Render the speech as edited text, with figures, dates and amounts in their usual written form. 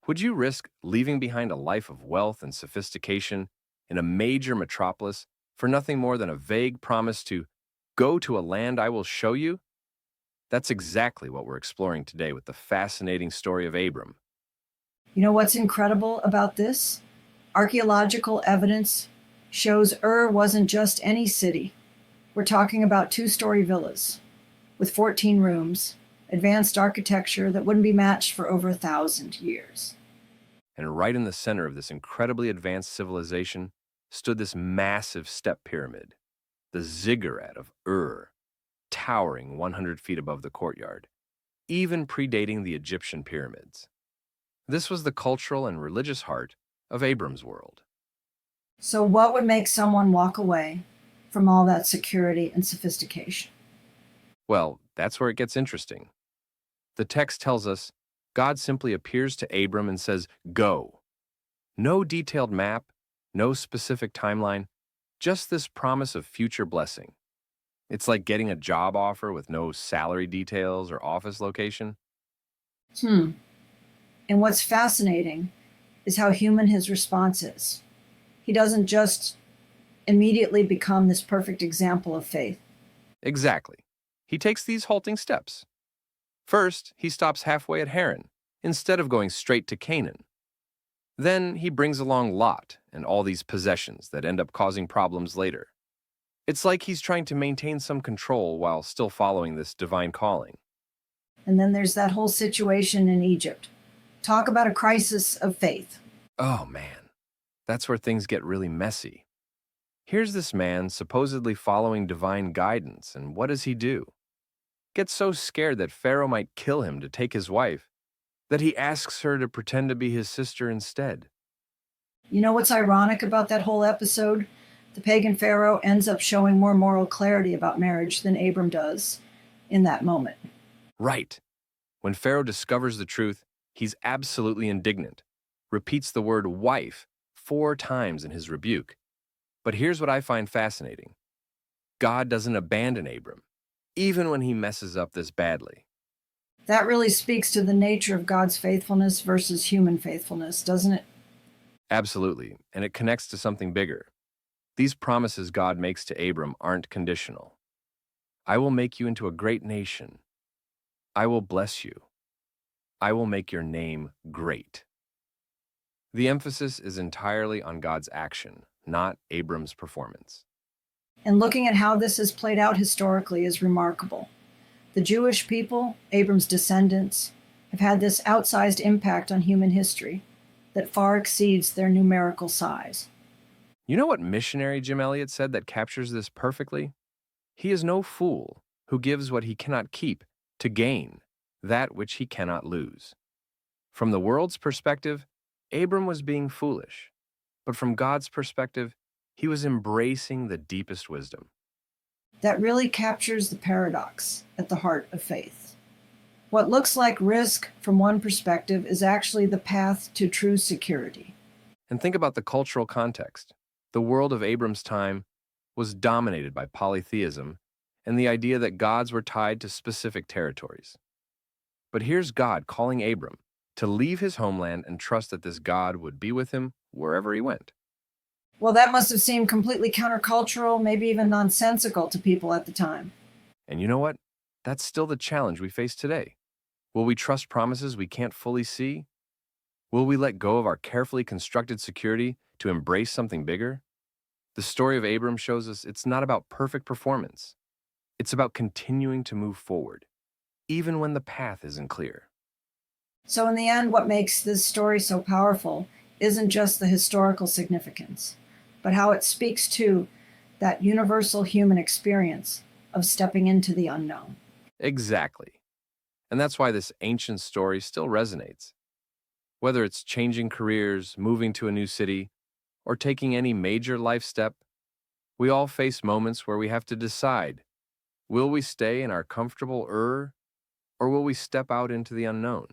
Would you risk leaving behind a life of wealth and sophistication in a major metropolis for nothing more than a vague promise to go to a land I will show you? That's exactly what we're exploring today with the fascinating story of Abram. You know what's incredible about this? Archaeological evidence shows Ur wasn't just any city. We're talking about two-story villas with 14 rooms, advanced architecture that wouldn't be matched for over 1,000 years. And right in the center of this incredibly advanced civilization stood this massive step pyramid, the ziggurat of Ur, towering 100 feet above the courtyard, even predating the Egyptian pyramids. This was the cultural and religious heart of Abram's world. So, what would make someone walk away from all that security and sophistication? Well, that's where it gets interesting. The text tells us God simply appears to Abram and says, "Go." No detailed map, no specific timeline, just this promise of future blessing. It's like getting a job offer with no salary details or office location. Hmm. And what's fascinating is how human his response is. He doesn't just immediately become this perfect example of faith. Exactly. He takes these halting steps. First, he stops halfway at Haran, instead of going straight to Canaan. Then he brings along Lot and all these possessions that end up causing problems later. It's like he's trying to maintain some control while still following this divine calling. And then there's that whole situation in Egypt. Talk about a crisis of faith. Oh man, that's where things get really messy. Here's this man supposedly following divine guidance, and what does he do? Gets so scared that Pharaoh might kill him to take his wife that he asks her to pretend to be his sister instead. You know what's ironic about that whole episode? The pagan pharaoh ends up showing more moral clarity about marriage than Abram does in that moment. Right. When Pharaoh discovers the truth, he's absolutely indignant, repeats the word wife 4 times in his rebuke. But here's what I find fascinating. God doesn't abandon Abram, even when he messes up this badly. That really speaks to the nature of God's faithfulness versus human faithfulness, doesn't it? Absolutely, and it connects to something bigger. These promises God makes to Abram aren't conditional. I will make you into a great nation. I will bless you. I will make your name great. The emphasis is entirely on God's action, not Abram's performance. And looking at how this has played out historically is remarkable. The Jewish people, Abram's descendants, have had this outsized impact on human history that far exceeds their numerical size. You know what missionary Jim Elliot said that captures this perfectly? He is no fool who gives what he cannot keep to gain that which he cannot lose. From the world's perspective, Abram was being foolish, but from God's perspective, he was embracing the deepest wisdom. That really captures the paradox at the heart of faith. What looks like risk from one perspective is actually the path to true security. And think about the cultural context. The world of Abram's time was dominated by polytheism and the idea that gods were tied to specific territories. But here's God calling Abram to leave his homeland and trust that this God would be with him wherever he went. Well, that must have seemed completely countercultural, maybe even nonsensical to people at the time. And you know what? That's still the challenge we face today. Will we trust promises we can't fully see? Will we let go of our carefully constructed security to embrace something bigger? The story of Abram shows us it's not about perfect performance. It's about continuing to move forward, even when the path isn't clear. So, in the end, what makes this story so powerful isn't just the historical significance, but how it speaks to that universal human experience of stepping into the unknown. Exactly. And that's why this ancient story still resonates. Whether it's changing careers, moving to a new city, or taking any major life step, we all face moments where we have to decide, will we stay in our comfortable or will we step out into the unknown?